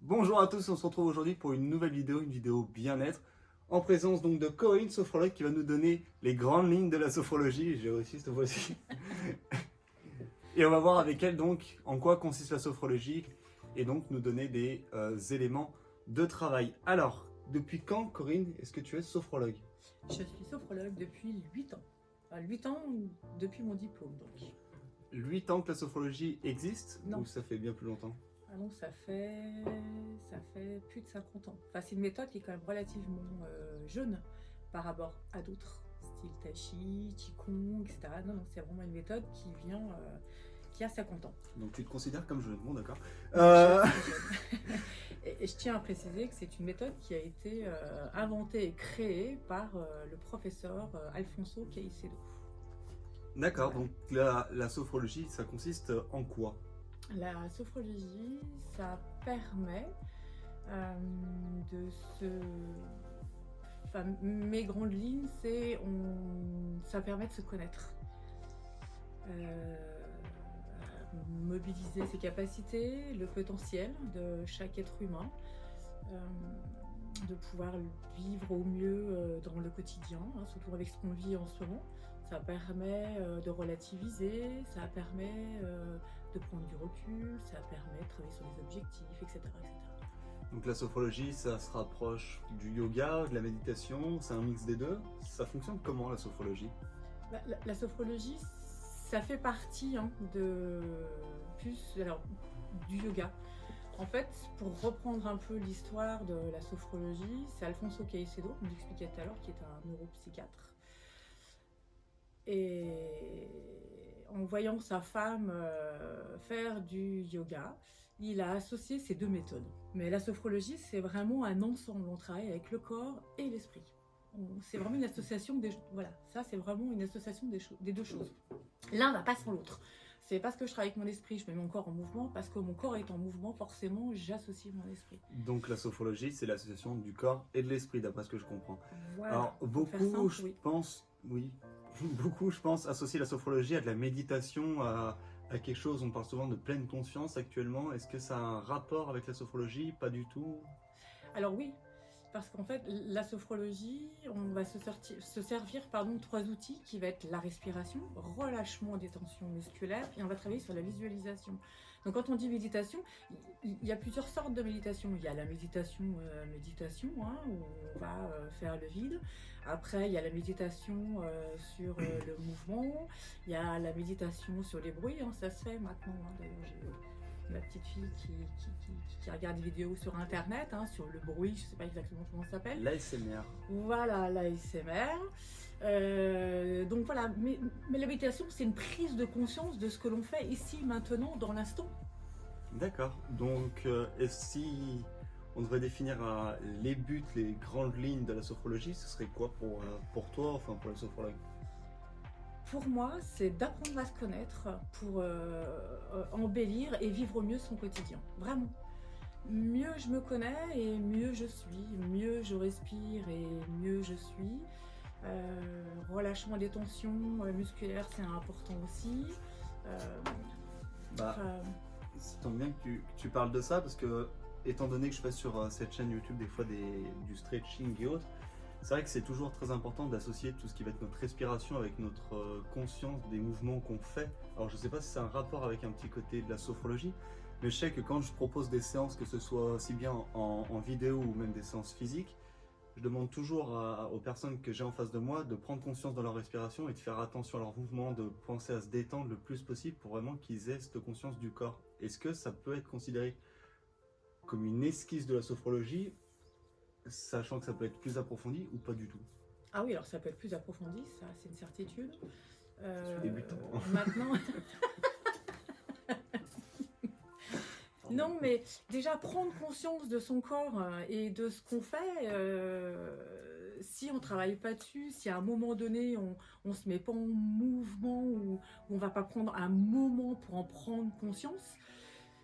Bonjour à tous, on se retrouve aujourd'hui pour une nouvelle vidéo, une vidéo bien-être, en présence donc de Corinne, sophrologue, qui va nous donner les grandes lignes de la sophrologie. J'ai réussi cette fois-ci. Et on va voir avec elle donc en quoi consiste la sophrologie et donc nous donner des éléments de travail. Alors, depuis quand, Corinne, est-ce que tu es sophrologue? Je suis sophrologue depuis 8 ans. Enfin, 8 ans depuis mon diplôme, donc. 8 ans que la sophrologie existe? Non. Ou ça fait bien plus longtemps? Ah non, ça fait plus de 50 ans. Enfin, c'est une méthode qui est quand même relativement jeune par rapport à d'autres, style Tai Chi, Qigong, etc. Non, non, c'est vraiment une méthode qui vient, qui a 50 ans. Donc tu te considères comme jeune, bon d'accord. Et je tiens à préciser que c'est une méthode qui a été inventée et créée par le professeur Alfonso Caicedo. D'accord, donc la sophrologie, ça consiste en quoi? La sophrologie, ça permet de se... Enfin, mes grandes lignes, c'est ça permet de se connaître. Mobiliser ses capacités, le potentiel de chaque être humain, de pouvoir vivre au mieux dans le quotidien, hein, surtout avec ce qu'on vit en ce moment. Ça permet de relativiser, ça permet de prendre du recul, ça permet de travailler sur les objectifs, etc. etc. Donc la sophrologie, ça se rapproche du yoga, de la méditation, c'est un mix des deux. Ça fonctionne comment la sophrologie? La sophrologie, ça fait partie du yoga. En fait, pour reprendre un peu l'histoire de la sophrologie, c'est Alfonso Caicedo, on l'expliquait tout à l'heure, qui est un neuropsychiatre. Et en voyant sa femme faire du yoga, il a associé ces deux méthodes. Mais la sophrologie, c'est vraiment un ensemble. On travaille avec le corps et l'esprit. C'est vraiment une association des... Voilà, ça c'est vraiment une association des deux choses. L'un va pas sans l'autre. C'est parce que je travaille avec mon esprit, je mets mon corps en mouvement. Parce que mon corps est en mouvement, forcément, j'associe mon esprit. Donc la sophrologie, c'est l'association du corps et de l'esprit, d'après ce que je comprends. Voilà. Alors beaucoup, je pense, beaucoup, je pense, associent la sophrologie à de la méditation, à quelque chose. On parle souvent de pleine conscience actuellement. Est-ce que ça a un rapport avec la sophrologie? Pas du tout. Alors oui, parce qu'en fait, la sophrologie, on va se servir de trois outils qui va être la respiration, relâchement des tensions musculaires, et on va travailler sur la visualisation. Donc quand on dit méditation, il y a plusieurs sortes de méditation. Il y a la méditation, hein, où on va faire le vide. Après, il y a la méditation sur le mouvement. Il y a la méditation sur les bruits, hein, ça se fait maintenant. Hein, d'ailleurs, j'ai ma petite fille qui regarde des vidéos sur internet, hein, sur le bruit, je ne sais pas exactement comment ça s'appelle. L'ASMR. Voilà, l'ASMR. Donc voilà, mais la méditation, c'est une prise de conscience de ce que l'on fait ici, maintenant, dans l'instant. D'accord. Donc, et si on devrait définir les buts, les grandes lignes de la sophrologie, ce serait quoi pour toi, enfin pour le sophrologue? Pour moi, c'est d'apprendre à se connaître pour embellir et vivre au mieux son quotidien. Vraiment. Mieux je me connais et mieux je suis, mieux je respire et mieux je suis. Relâchement des tensions musculaires, c'est important aussi. Ça tombe bien que tu parles de ça parce que, étant donné que je fais sur cette chaîne YouTube des fois du stretching et autres, c'est vrai que c'est toujours très important d'associer tout ce qui va être notre respiration avec notre conscience des mouvements qu'on fait. Alors je ne sais pas si c'est un rapport avec un petit côté de la sophrologie, mais je sais que quand je propose des séances, que ce soit aussi bien en vidéo ou même des séances physiques, je demande toujours aux personnes que j'ai en face de moi de prendre conscience de leur respiration et de faire attention à leurs mouvements, de penser à se détendre le plus possible pour vraiment qu'ils aient cette conscience du corps. Est-ce que ça peut être considéré comme une esquisse de la sophrologie, sachant que ça peut être plus approfondi ou pas du tout? Ah oui, alors ça peut être plus approfondi, ça c'est une certitude. Je suis débutant. Maintenant... Non, mais déjà prendre conscience de son corps et de ce qu'on fait, si on ne travaille pas dessus, si à un moment donné on ne se met pas en mouvement ou on ne va pas prendre un moment pour en prendre conscience,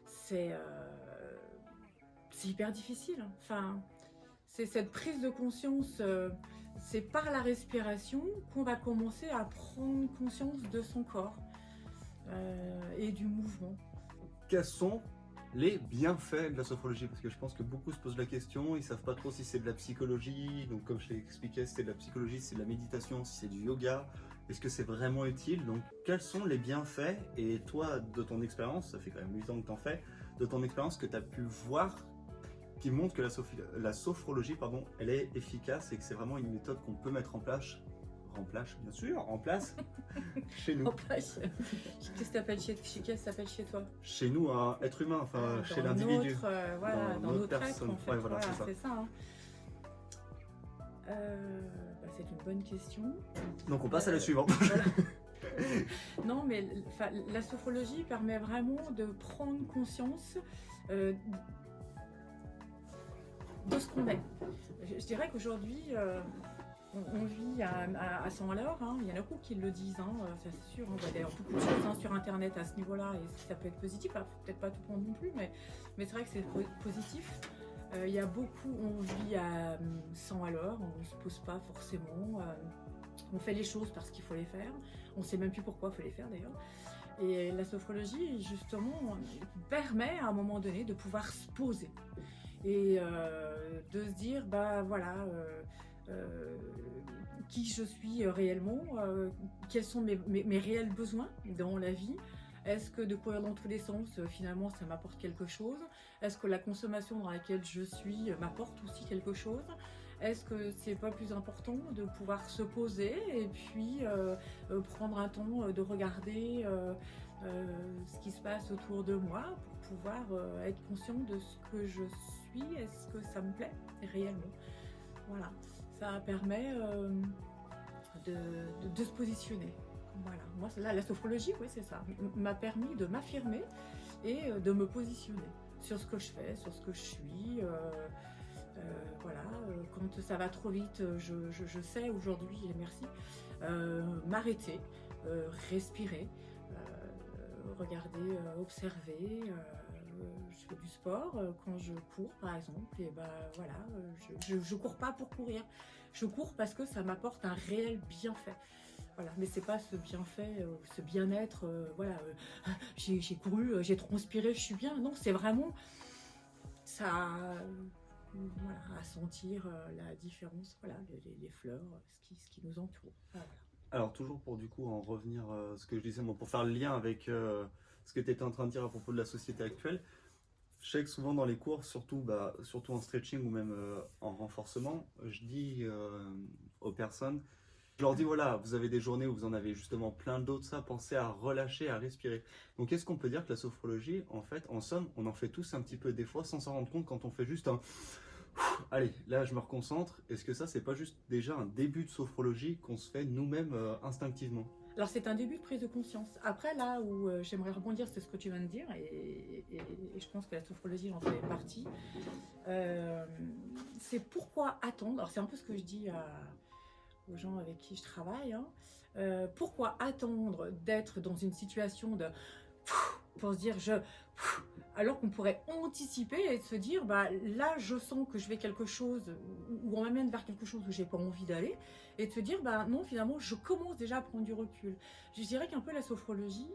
c'est hyper difficile. Enfin, c'est cette prise de conscience, c'est par la respiration qu'on va commencer à prendre conscience de son corps et du mouvement. Quels sont les bienfaits de la sophrologie, parce que je pense que beaucoup se posent la question, ils savent pas trop si c'est de la psychologie, donc comme je t'ai expliqué, si c'est de la psychologie, si c'est de la méditation, si c'est du yoga, est-ce que c'est vraiment utile? Donc quels sont les bienfaits? Et toi, de ton expérience, ça fait quand même 8 ans que tu en fais, de ton expérience que tu as pu voir qui montre que la sophrologie, pardon, elle est efficace et que c'est vraiment une méthode qu'on peut mettre en place, bien sûr, en place, chez nous. En place. Qu'est-ce que t'appelles chez toi? Chez nous, un être humain, enfin, Dans chez l'individu. Voilà, dans notre être, personne. en fait. Ouais, voilà, Voilà, c'est ça. c'est ça. Hein. C'est une bonne question. Donc on passe à la suivante. Voilà. Non, mais la sophrologie permet vraiment de prendre conscience de ce qu'on est. Je dirais qu'aujourd'hui, on vit à 100 à l'heure. Hein. Il y en a beaucoup qui le disent, hein, ça c'est sûr. On voit d'ailleurs beaucoup de choses hein, sur Internet à ce niveau-là, et ça peut être positif. Alors, peut-être pas tout le monde non plus, mais c'est vrai que c'est positif. Il y a beaucoup, on vit à 100 à l'heure, on ne se pose pas forcément. On fait les choses parce qu'il faut les faire. On ne sait même plus pourquoi il faut les faire d'ailleurs. Et la sophrologie, justement, permet à un moment donné de pouvoir se poser et de se dire, bah voilà, qui je suis réellement, quels sont mes réels besoins dans la vie. Est-ce que de courir dans tous les sens, finalement, ça m'apporte quelque chose? Est-ce que la consommation dans laquelle je suis m'apporte aussi quelque chose? Est-ce que c'est pas plus important de pouvoir se poser et puis prendre un temps de regarder ce qui se passe autour de moi pour pouvoir être conscient de ce que je suis? Est-ce que ça me plaît réellement? Voilà, ça permet de se positionner. Voilà, moi là, la sophrologie, oui, c'est ça, m'a permis de m'affirmer et de me positionner sur ce que je fais, sur ce que je suis. Voilà, quand ça va trop vite, je sais aujourd'hui, et merci, m'arrêter, respirer, regarder, observer. Je fais du sport quand je cours par exemple, et ben voilà, je cours pas pour courir, je cours parce que ça m'apporte un réel bienfait. Voilà, mais c'est pas ce bienfait, ce bien-être, voilà, j'ai couru, j'ai transpiré, je suis bien. Non, c'est vraiment ça, voilà, à sentir la différence, voilà, les fleurs, ce qui nous entoure. Voilà. Alors toujours pour du coup en revenir à ce que je disais, pour faire le lien avec ce que tu étais en train de dire à propos de la société actuelle, je sais que souvent dans les cours, surtout en stretching ou même en renforcement, je dis aux personnes, je leur dis voilà, vous avez des journées où vous en avez justement plein d'autres, ça, pensez à relâcher, à respirer. Donc est-ce qu'on peut dire que la sophrologie, en fait, en somme, on en fait tous un petit peu des fois sans s'en rendre compte quand on fait juste un allez, là je me reconcentre. Est-ce que ça, c'est pas juste déjà un début de sophrologie qu'on se fait nous-mêmes instinctivement? Alors c'est un début de prise de conscience. Après là où j'aimerais rebondir, c'est ce que tu viens de dire, et je pense que la sophrologie en fait partie. C'est pourquoi attendre. Alors c'est un peu ce que je dis aux gens avec qui je travaille. Hein. Pourquoi attendre d'être dans une situation de pour se dire alors qu'on pourrait anticiper et se dire bah là je sens que je vais quelque chose ou on m'amène vers quelque chose où j'ai pas envie d'aller, et de se dire bah non, finalement je commence déjà à prendre du recul. Je dirais qu'un peu la sophrologie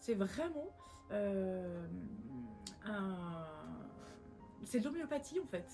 c'est vraiment c'est de l'homéopathie en fait.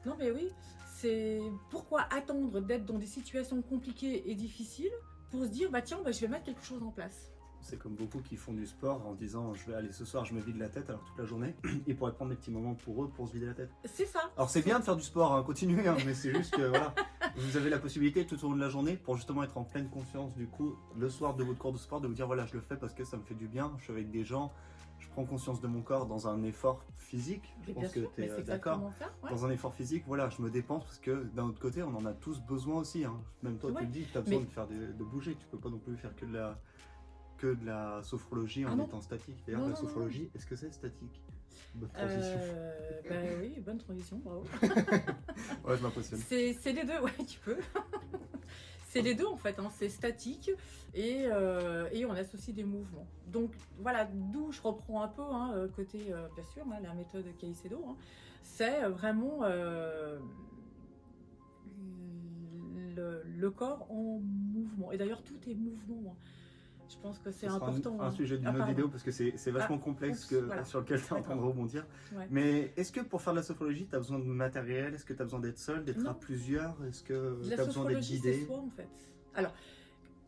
Non mais oui, c'est pourquoi attendre d'être dans des situations compliquées et difficiles pour se dire bah tiens, bah, je vais mettre quelque chose en place. C'est comme beaucoup qui font du sport en disant je vais aller ce soir, je me vide la tête, alors toute la journée, ils pourraient prendre des petits moments pour eux pour se vider la tête. C'est ça. Alors c'est bien de faire du sport, hein, continuez, hein, mais c'est juste que voilà, vous avez la possibilité tout au long de la journée pour justement être en pleine conscience du coup, le soir de votre cours de sport, de vous dire voilà, je le fais parce que ça me fait du bien, je suis avec des gens, je prends conscience de mon corps dans un effort physique, je pense que tu es d'accord. Ouais. Dans un effort physique, voilà, je me dépense parce que d'un autre côté, on en a tous besoin aussi. Hein. Même toi, tu le dis, tu as besoin de bouger, tu peux pas non plus faire que de la sophrologie en étant statique. D'ailleurs, la sophrologie, est-ce que c'est statique? Bonne transition. Oui, bonne transition, bravo. Ouais, je m'impressionne. C'est les deux, ouais, tu peux. C'est les deux en fait, hein. C'est statique et on associe des mouvements. Donc voilà, d'où je reprends un peu côté, bien sûr, hein, la méthode Caicedo, hein, c'est vraiment le corps en mouvement. Et d'ailleurs, tout est mouvement. Hein. Je pense que c'est Ce sera important. un sujet d'une autre pardon. vidéo parce que c'est vachement complexe voilà. sur lequel tu es en train de D'accord. rebondir. Ouais. Mais est-ce que pour faire de la sophrologie, tu as besoin de matériel? Est-ce que tu as besoin d'être seul, d'être Non. à plusieurs? Est-ce que La tu as besoin d'être sophrologie, c'est guidé? soi en fait. Alors,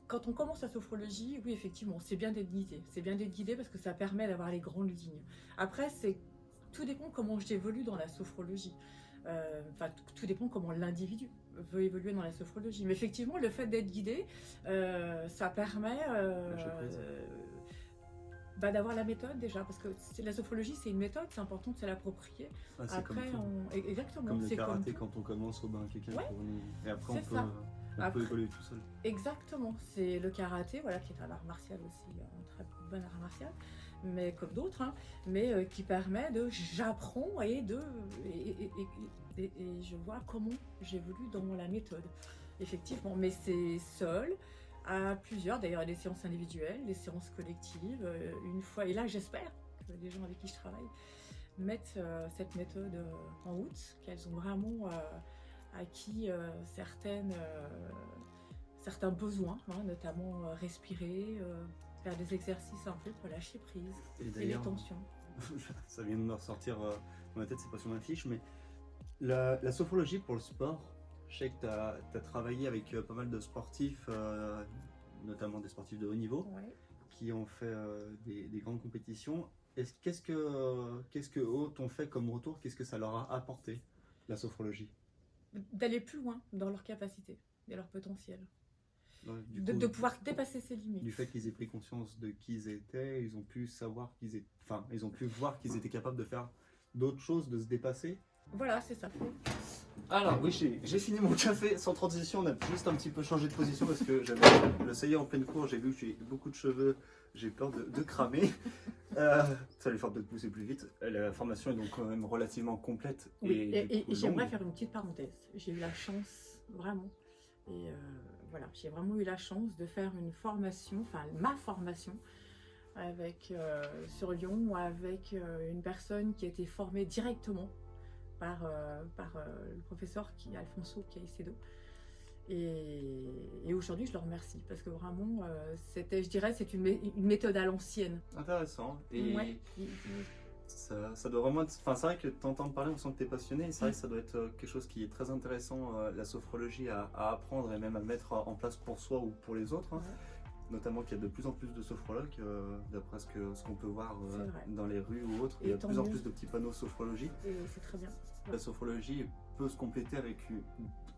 quand on commence la sophrologie, oui, effectivement, c'est bien d'être guidé. C'est bien d'être guidé parce que ça permet d'avoir les grandes lignes. Après, tout dépend comment j'évolue dans la sophrologie. Enfin, tout dépend comment l'individu veut évoluer dans la sophrologie. Mais effectivement, le fait d'être guidé, ça permet d'avoir la méthode déjà, parce que la sophrologie, c'est une méthode, c'est important de se l'approprier. Ah, c'est Après, exactement. comme le c'est karaté comme quand on commence au bain, quelqu'un Ouais, pour nous. Et après, c'est ça. on peut évoluer tout seul. Exactement, c'est le karaté, voilà, qui est un art martial aussi, un très bon art martial, mais comme d'autres, hein, mais qui permet de j'apprends et je vois comment j'évolue dans la méthode. Effectivement, mais c'est seul, à plusieurs, d'ailleurs, il y a des séances individuelles, des séances collectives, une fois, et là j'espère que les gens avec qui je travaille mettent cette méthode en route, qu'elles ont vraiment acquis certains besoins, hein, notamment respirer, faire des exercices un peu pour lâcher prise et les tensions. Ça vient de me ressortir dans ma tête, c'est pas sur ma fiche, mais la sophrologie pour le sport, je sais que tu as travaillé avec pas mal de sportifs, notamment des sportifs de haut niveau, Ouais. qui ont fait des grandes compétitions. Qu'est-ce que eux t'ont fait comme retour? Qu'est-ce que ça leur a apporté, la sophrologie? D'aller plus loin dans leur capacité et leur potentiel. Ouais, De pouvoir dépasser ses limites. Du fait qu'ils aient pris conscience de qui ils étaient, ils ont pu savoir ils ont pu voir qu'ils étaient capables de faire d'autres choses, de se dépasser. Voilà, c'est ça. Alors oui, j'ai fini mon café sans transition, on a juste un petit peu changé de position parce que j'avais le saillant en pleine cour, j'ai vu que j'ai beaucoup de cheveux, j'ai peur de cramer. Ça va faire peut-être pousser plus vite. La formation est donc quand même relativement complète. Oui, et et j'aimerais faire une petite parenthèse. J'ai eu la chance, vraiment, et voilà, j'ai vraiment eu la chance de faire une formation, enfin ma formation, sur Lyon, avec une personne qui a été formée directement par le professeur Alfonso Caicedo. Et aujourd'hui, je le remercie parce que vraiment, je dirais, c'est une méthode à l'ancienne. Intéressant. Et Ouais. ça doit vraiment être... Enfin, c'est vrai que t'entendre parler, on sent que t'es passionné. Et c'est vrai que ça doit être quelque chose qui est très intéressant, la sophrologie, à apprendre et même à mettre en place pour soi ou pour les autres. Hein. Ouais. Notamment qu'il y a de plus en plus de sophrologues, d'après ce qu'on peut voir dans les rues ou autres. Il y a de plus en plus de petits panneaux sophrologie. Et c'est très bien. La sophrologie peut se compléter avec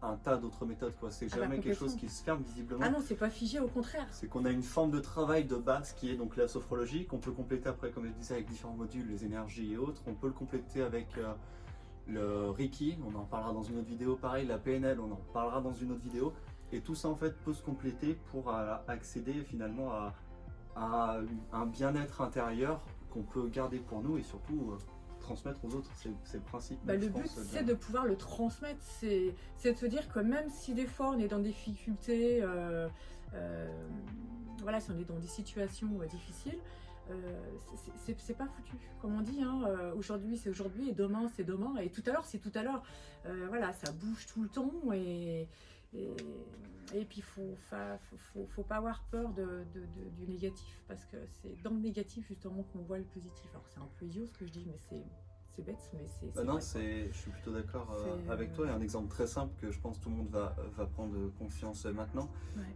un tas d'autres méthodes. C'est jamais quelque chose qui se ferme visiblement. Ah non, c'est pas figé, au contraire. C'est qu'on a une forme de travail de base qui est donc la sophrologie, qu'on peut compléter après, comme je disais, avec différents modules, les énergies et autres. On peut le compléter avec le Reiki, on en parlera dans une autre vidéo. Pareil, la PNL, on en parlera dans une autre vidéo. Et tout ça en fait peut se compléter pour accéder finalement à un bien-être intérieur qu'on peut garder pour nous et surtout transmettre aux autres. C'est le principe. Le but, c'est de pouvoir le transmettre. C'est de se dire que même si des fois on est dans des difficultés, voilà, si on est dans des situations difficiles, c'est pas foutu. Comme on dit, hein, aujourd'hui c'est aujourd'hui et demain c'est demain et tout à l'heure c'est tout à l'heure. Voilà, ça bouge tout le temps et puis faut pas avoir peur du négatif parce que c'est dans le négatif justement qu'on voit le positif. Alors c'est un peu idiot ce que je dis, mais c'est bête, mais c'est non, vrai. je suis plutôt d'accord avec toi. Il y a un exemple très simple que je pense que tout le monde va prendre conscience maintenant. Ouais.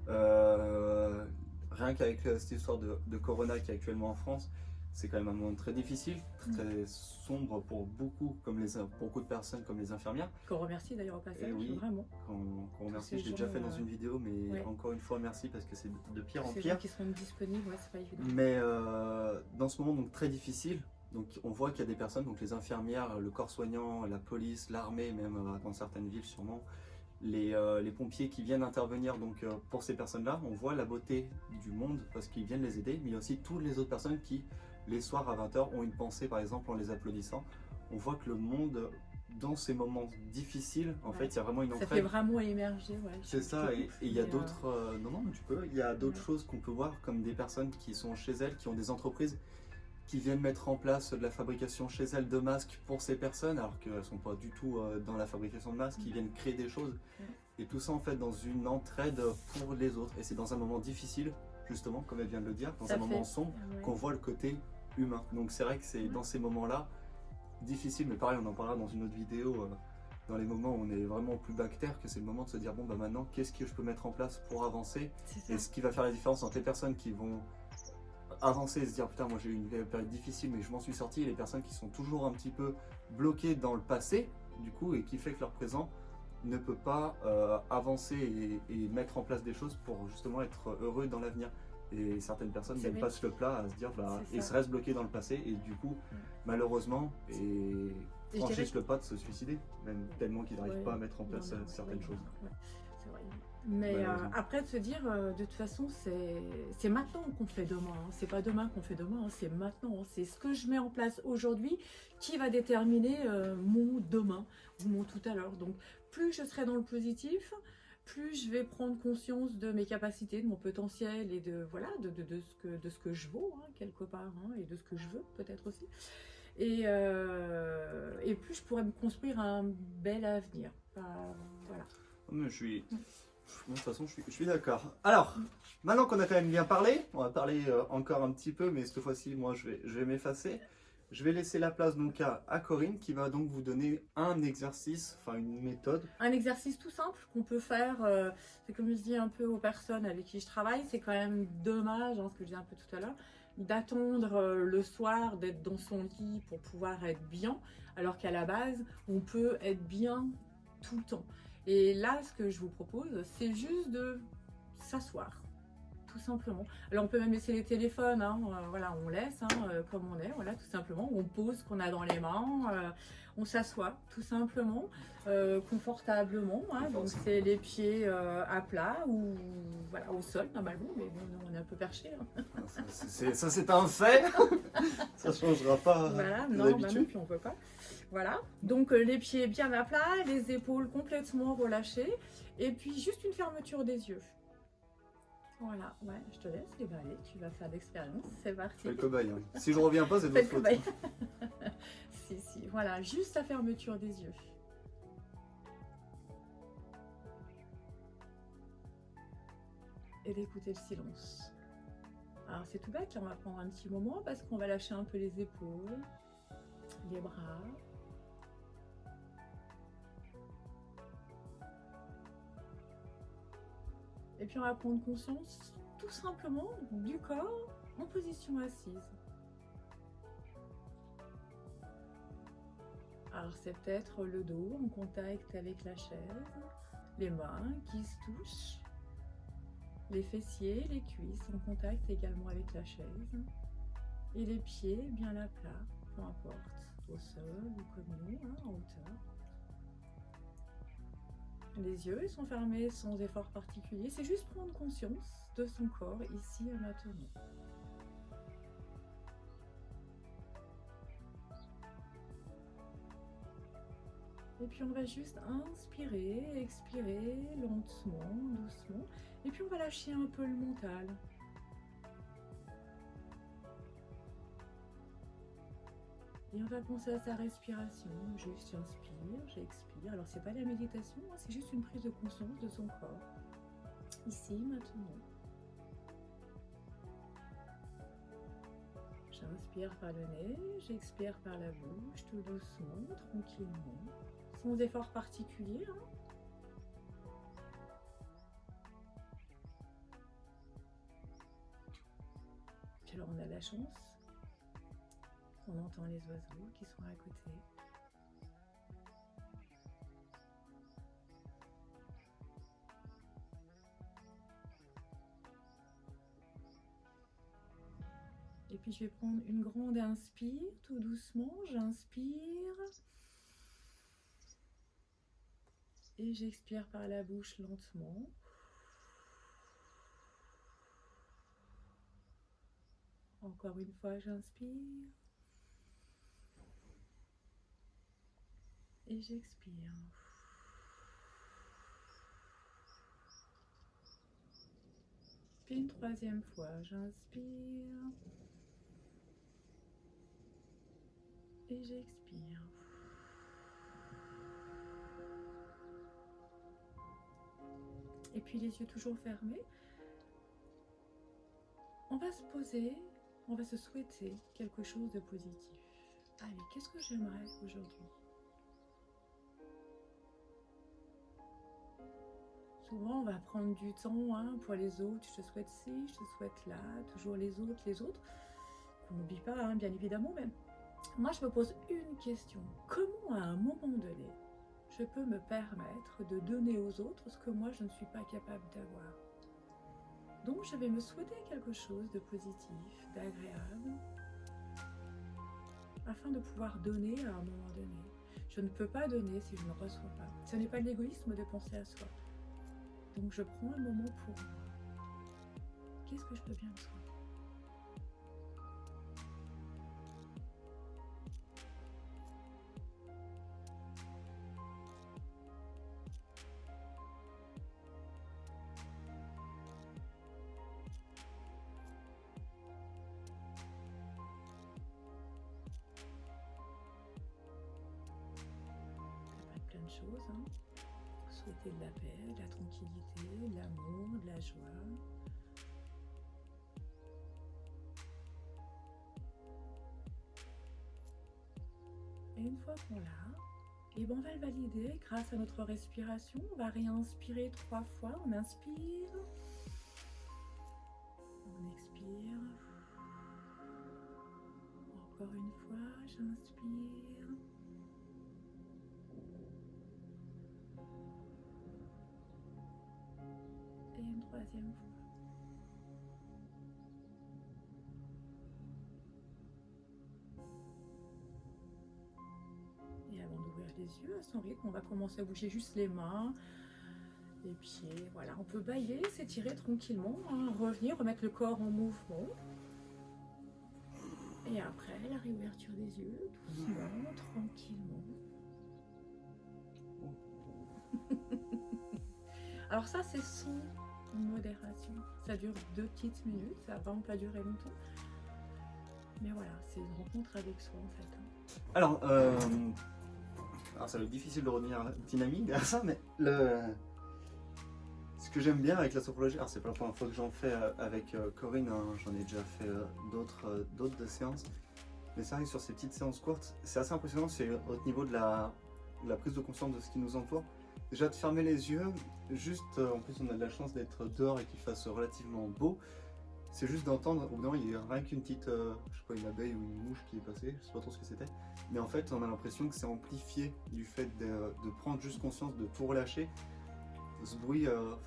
Rien qu'avec cette histoire de Corona qui est actuellement en France, c'est quand même un moment très difficile, très sombre pour beaucoup de personnes comme les infirmières. Qu'on remercie d'ailleurs au passage, oui, vraiment. Qu'on remercie, je l'ai déjà fait dans une vidéo, mais encore une fois merci parce que c'est de pire en pire. Ces gens qui seront disponibles, c'est pas évident. Mais dans ce moment donc très difficile, donc on voit qu'il y a des personnes, donc les infirmières, le corps soignant, la police, l'armée, même dans certaines villes sûrement, les pompiers qui viennent intervenir donc pour ces personnes-là. On voit la beauté du monde parce qu'ils viennent les aider, mais il y a aussi toutes les autres personnes qui, les soirs à 20h, ont une pensée, par exemple en les applaudissant. On voit que le monde, dans ces moments difficiles, en fait, il y a vraiment une entraide. Ça fait vraiment émerger. C'est ça, et il y a d'autres... non, tu peux. Il y a d'autres choses qu'on peut voir, comme des personnes qui sont chez elles, qui ont des entreprises qui viennent mettre en place de la fabrication chez elles de masques pour ces personnes, alors qu'elles ne sont pas du tout dans la fabrication de masques, qui viennent créer des choses. Et tout ça, en fait, dans une entraide pour les autres. Et c'est dans un moment difficile, justement, comme elle vient de le dire, dans Ça un moment fait- sombre, ouais. qu'on voit le côté humain. Donc c'est vrai que c'est dans ces moments-là, difficile, mais pareil, on en parlera dans une autre vidéo, dans les moments où on est vraiment au plus bas que terre, que c'est le moment de se dire, bon, bah maintenant, qu'est-ce que je peux mettre en place pour avancer? C'est ça. Et ce qui va faire la différence entre les personnes qui vont avancer et se dire, putain, moi j'ai eu une période difficile, mais je m'en suis sorti, et les personnes qui sont toujours un petit peu bloquées dans le passé, du coup, et qui fait que leur présent ne peut pas avancer et mettre en place des choses pour justement être heureux dans l'avenir. Et certaines personnes C'est même vrai. passent le plat à se dire, bah, C'est et ça. se restent bloqués dans le passé, et du coup, malheureusement, Et je franchissent dirais- le pas de se suicider, même tellement qu'ils n'arrivent Ouais. pas à mettre en place Non, non, certaines ouais, choses. ouais, c'est vrai. Mais Malheureusement. après de se dire, de toute façon, c'est maintenant qu'on fait demain. Hein. C'est pas demain qu'on fait demain, hein, c'est maintenant. Hein. C'est ce que je mets en place aujourd'hui qui va déterminer mon demain ou mon tout à l'heure. Donc plus je serai dans le positif, plus je vais prendre conscience de mes capacités, de mon potentiel et de voilà de ce que je vaux hein, quelque part hein, et de ce que je veux peut-être aussi. Et plus je pourrais me construire un bel avenir. Voilà. Mais de toute façon, je suis d'accord. Alors, maintenant qu'on a quand même bien parlé, on va parler encore un petit peu, mais cette fois-ci, moi, je vais m'effacer. Je vais laisser la place donc à Corinne qui va donc vous donner un exercice, enfin une méthode. Un exercice tout simple qu'on peut faire, c'est comme je dis un peu aux personnes avec qui je travaille, c'est quand même dommage, hein, ce que je disais un peu tout à l'heure, d'attendre le soir, d'être dans son lit pour pouvoir être bien, alors qu'à la base, on peut être bien tout le temps. Et là, ce que je vous propose, c'est juste de s'asseoir. Tout simplement. Alors on peut même laisser les téléphones, hein, voilà, on laisse hein, comme on est, voilà, tout simplement. On pose ce qu'on a dans les mains, on s'assoit tout simplement, confortablement. Hein, donc c'est les pieds à plat ou voilà, au sol normalement, mais bon, nous, on est un peu perché. Hein. Ça, c'est un fait. Ça ne changera pas Voilà, non, bah non, d'habitude. puis on peut pas. Voilà, donc les pieds bien à plat, les épaules complètement relâchées, et puis juste une fermeture des yeux. Voilà, ouais, je te laisse, et ben allez, tu vas faire l'expérience, c'est parti. Je fais le cobaye. Hein. Si je reviens pas, c'est de Fais votre le faute. cobaye. Si, voilà, juste la fermeture des yeux. Et d'écouter le silence. Alors c'est tout bête, là on va prendre un petit moment parce qu'on va lâcher un peu les épaules, les bras. Et puis on va prendre conscience tout simplement du corps en position assise. Alors c'est peut-être le dos en contact avec la chaise, les mains qui se touchent, les fessiers, les cuisses en contact également avec la chaise, et les pieds bien à plat, peu importe, au sol ou comme nous, hein, en hauteur. Les yeux ils sont fermés sans effort particulier, c'est juste prendre conscience de son corps ici et maintenant. Et puis on va juste inspirer, expirer lentement, doucement. Et puis on va lâcher un peu le mental. Et on va penser à sa respiration. Juste j'inspire, j'expire. Alors c'est pas la méditation, hein, c'est juste une prise de conscience de son corps. Ici, maintenant. J'inspire par le nez, j'expire par la bouche, tout doucement, tranquillement. Sans effort particulier. Hein. Puis alors on a la chance, on entend les oiseaux qui sont à côté. Et puis je vais prendre une grande inspire, tout doucement, j'inspire. Et j'expire par la bouche lentement. Encore une fois, j'inspire. Et j'expire. Puis une troisième fois, j'inspire. Et j'expire. Et puis les yeux toujours fermés. On va se poser, on va se souhaiter quelque chose de positif. Allez, qu'est-ce que j'aimerais aujourd'hui? Souvent, on va prendre du temps pour les autres. Je te souhaite ci, je te souhaite là, toujours les autres, les autres. On n'oublie pas, bien évidemment, mais moi, je me pose une question. Comment, à un moment donné, je peux me permettre de donner aux autres ce que moi, je ne suis pas capable d'avoir? Donc, je vais me souhaiter quelque chose de positif, d'agréable, afin de pouvoir donner à un moment donné. Je ne peux pas donner si je ne reçois pas. Ce n'est pas de l'égoïsme de penser à soi. Donc, je prends un moment pour moi. Qu'est-ce que je peux bien me souhaiter? Plein de choses, souhaiter de la paix, de la tranquillité, de l'amour, de la joie. Et une fois qu'on l'a, on va le valider grâce à notre respiration. On va réinspirer 3 fois. On inspire, on expire. Encore une fois, j'inspire. Et une 3e fois. Et avant d'ouvrir les yeux à son rythme, on va commencer à bouger juste les mains, les pieds. Voilà, on peut bâiller, s'étirer tranquillement, revenir, remettre le corps en mouvement. Et après, la réouverture des yeux, doucement, tranquillement. Alors ça, c'est sans modération. Ça dure 2 petites minutes, ça va pas durer longtemps. Mais voilà, c'est une rencontre avec soi en fait. Alors ça va être difficile de revenir dynamique derrière ça, mais ce que j'aime bien avec la sophrologie, alors c'est pas la première fois que j'en fais avec Corinne, j'en ai déjà fait d'autres de séances, mais c'est vrai que sur ces petites séances courtes, c'est assez impressionnant, c'est au niveau de la prise de conscience de ce qui nous entoure. Déjà de fermer les yeux, juste, en plus on a de la chance d'être dehors et qu'il fasse relativement beau, c'est juste d'entendre, au bout d'un moment il y a rien qu'une petite, je sais pas, une abeille ou une mouche qui est passée, je sais pas trop ce que c'était, mais en fait on a l'impression que c'est amplifié du fait de prendre juste conscience de tout relâcher. Ce bruit, on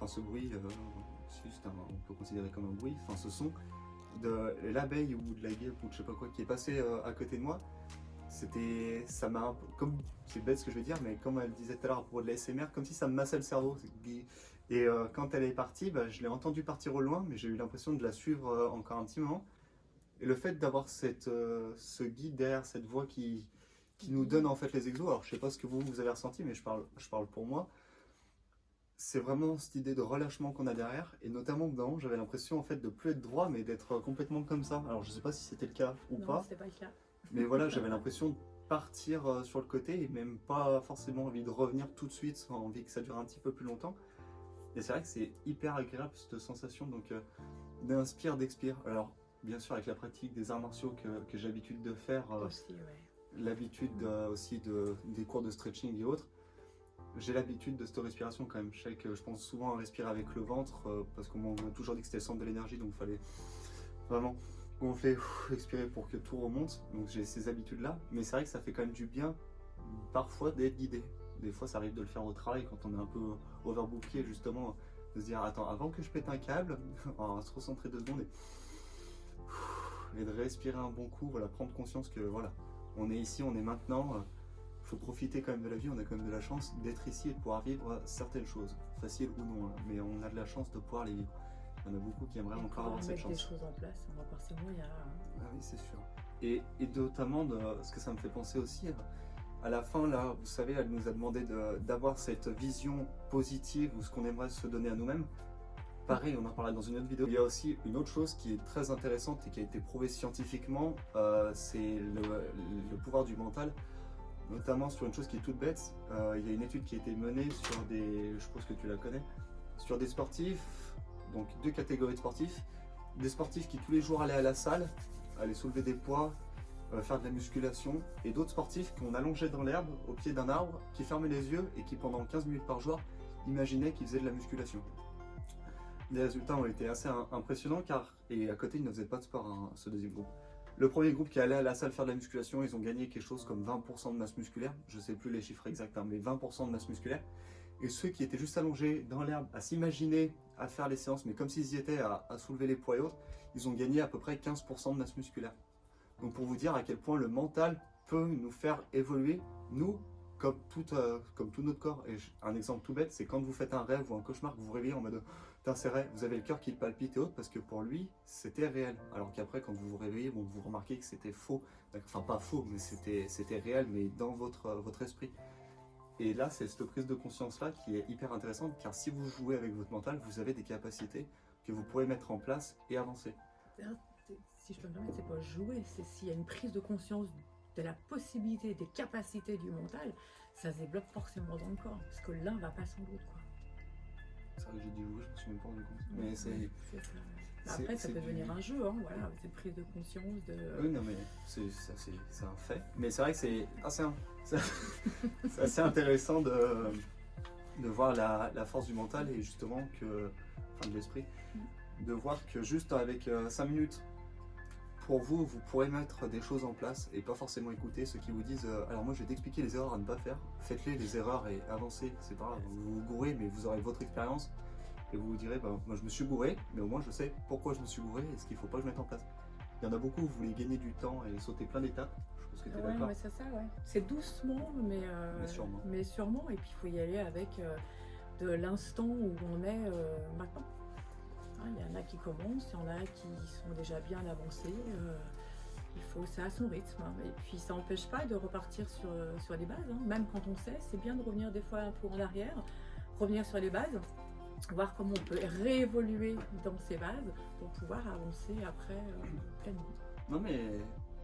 peut considérer comme un bruit, ce son de l'abeille ou de la guêpe ou de je sais pas quoi qui est passé à côté de moi, ça m'a, comme, c'est bête ce que je vais dire, mais comme elle disait tout à l'heure à propos de l'ASMR, comme si ça me massait le cerveau. Et quand elle est partie, je l'ai entendue partir au loin, mais j'ai eu l'impression de la suivre encore un petit moment. Et le fait d'avoir ce guide derrière, cette voix qui nous donne en fait les exos, alors je sais pas ce que vous avez ressenti, mais je parle pour moi. C'est vraiment cette idée de relâchement qu'on a derrière, et notamment dedans, j'avais l'impression en fait de plus être droit, mais d'être complètement comme ça. Alors je sais pas si c'était le cas ou pas. Non, c'était pas le cas. Mais voilà, j'avais l'impression de partir sur le côté et même pas forcément envie de revenir tout de suite, envie que ça dure un petit peu plus longtemps. Et c'est vrai que c'est hyper agréable cette sensation donc d'inspire, d'expire. Alors bien sûr avec la pratique des arts martiaux que j'ai l'habitude de faire, Aussi, ouais. l'habitude aussi des cours de stretching et autres, j'ai l'habitude de cette respiration quand même. Je sais que je pense souvent à respirer avec le ventre parce qu'on m'a toujours dit que c'était le centre de l'énergie, donc il fallait vraiment gonfler, expirer pour que tout remonte. Donc j'ai ces habitudes-là, mais c'est vrai que ça fait quand même du bien parfois d'être guidé. Des fois ça arrive de le faire au travail quand on est un peu overbooké, justement, de se dire attends, avant que je pète un câble, on va se recentrer 2 secondes et de respirer un bon coup, voilà, prendre conscience que voilà, on est ici, on est maintenant. Faut profiter quand même de la vie, on a quand même de la chance d'être ici et de pouvoir vivre certaines choses, faciles ou non, mais on a de la chance de pouvoir les vivre. Il y en a beaucoup qui aimeraient encore avoir cette chance. Mettre des choses en place, on va voir ces moyens. Ah oui, c'est sûr. Et notamment, ce que ça me fait penser aussi, à la fin, là, vous savez, elle nous a demandé d'avoir cette vision positive ou ce qu'on aimerait se donner à nous-mêmes. Pareil, on en parlera dans une autre vidéo. Il y a aussi une autre chose qui est très intéressante et qui a été prouvée scientifiquement, c'est le pouvoir du mental. Notamment sur une chose qui est toute bête, il y a une étude qui a été menée sur je pense que tu la connais, sur des sportifs, donc 2 catégories de sportifs, des sportifs qui tous les jours allaient à la salle, allaient soulever des poids, faire de la musculation, et d'autres sportifs qu'on allongeait dans l'herbe, au pied d'un arbre, qui fermaient les yeux et qui pendant 15 minutes par jour imaginaient qu'ils faisaient de la musculation. Les résultats ont été assez impressionnants et à côté ils ne faisaient pas de sport, hein, ce deuxième groupe. Le premier groupe qui allait à la salle faire de la musculation, ils ont gagné quelque chose comme 20% de masse musculaire, je ne sais plus les chiffres exacts, hein, mais 20% de masse musculaire. Et ceux qui étaient juste allongés dans l'herbe, à s'imaginer à faire les séances, mais comme s'ils y étaient à soulever les poids et autres, ils ont gagné à peu près 15% de masse musculaire. Donc pour vous dire à quel point le mental peut nous faire évoluer, nous, comme tout notre corps. Et un exemple tout bête, c'est quand vous faites un rêve ou un cauchemar, que vous vous réveillez en mode « putain c'est vrai », vous avez le cœur qui palpite et autres, parce que pour lui, c'était réel. Alors qu'après, quand vous vous réveillez, bon, vous remarquez que c'était faux. Enfin pas faux, mais c'était réel, mais dans votre esprit. Et là, c'est cette prise de conscience-là qui est hyper intéressante, car si vous jouez avec votre mental, vous avez des capacités que vous pourrez mettre en place et avancer. Si je peux me permettre, c'est pas jouer, c'est s'il y a une prise de conscience de la possibilité, des capacités du mental, ça se développe forcément dans le corps, parce que l'un va pas sans l'autre, quoi. C'est vrai que j'ai dit jouer, je me suis même pas rendu compte. Mais c'est ça. Après, ça peut devenir un jeu, hein, voilà, cette prise de conscience de... Oui, non, mais c'est un fait. Mais c'est vrai que c'est assez intéressant de voir la force du mental et justement de l'esprit, de voir que juste avec 5 minutes, pour vous, vous pourrez mettre des choses en place et pas forcément écouter ceux qui vous disent alors moi je vais t'expliquer les erreurs à ne pas faire, faites-les les erreurs et avancez, c'est pas grave, vous vous gourrez mais vous aurez votre expérience et vous vous direz bah, moi je me suis gouré mais au moins je sais pourquoi je me suis gouré et ce qu'il faut pas que je mette en place. Il y en a beaucoup, vous voulez gagner du temps et sauter plein d'étapes, je pense que tu es d'accord. Ouais, c'est ça, ouais. C'est doucement mais sûrement et puis il faut y aller avec de l'instant où on est maintenant. Il y en a qui commencent, il y en a qui sont déjà bien avancés. C'est à son rythme. Hein. Et puis ça n'empêche pas de repartir sur les bases. Hein. Même quand on sait, c'est bien de revenir des fois un peu en arrière, revenir sur les bases, voir comment on peut réévoluer dans ces bases pour pouvoir avancer après pleinement. Non mais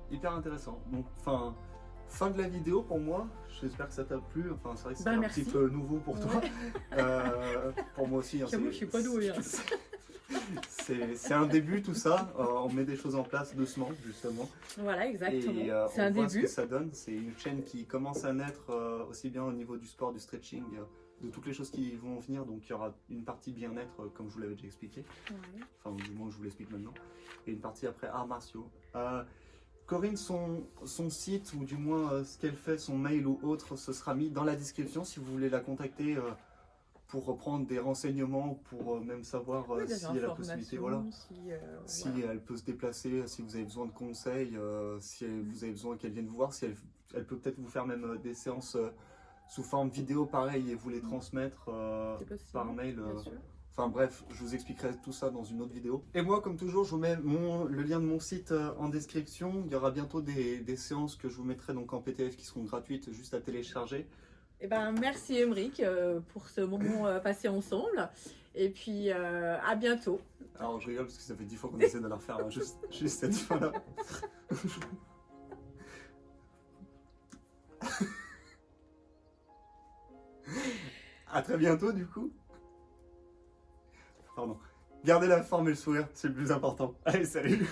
hyper intéressant. Donc fin de la vidéo pour moi. J'espère que ça t'a plu. Enfin c'est vrai que c'est un petit peu nouveau pour toi. Pour moi aussi. Hein, je suis pas douée. Hein. C'est un début tout ça, on met des choses en place doucement justement. Voilà exactement, et c'est un voit début. Ce que ça donne, c'est une chaîne qui commence à naître aussi bien au niveau du sport, du stretching, de toutes les choses qui vont venir, donc il y aura une partie bien-être comme je vous l'avais déjà expliqué, enfin du moins je vous l'explique maintenant, et une partie après arts martiaux. Corinne, son site ou du moins ce qu'elle fait, son mail ou autre, ce sera mis dans la description si vous voulez la contacter. Pour reprendre des renseignements, pour même savoir si elle a la possibilité, si elle peut se déplacer, si vous avez besoin de conseils, si vous avez besoin qu'elle vienne vous voir, si elle peut peut-être vous faire même des séances sous forme vidéo pareil et vous les transmettre par mail. Enfin bref, je vous expliquerai tout ça dans une autre vidéo. Et moi, comme toujours, je vous mets le lien de mon site en description. Il y aura bientôt des séances que je vous mettrai donc en PDF qui seront gratuites, juste à télécharger. Eh ben, merci Émeric pour ce moment passé ensemble et puis à bientôt. Alors je rigole parce que ça fait 10 fois qu'on essaie de la refaire, hein, juste cette fois-là. À très bientôt du coup. Pardon. Gardez la forme et le sourire, c'est le plus important. Allez, salut.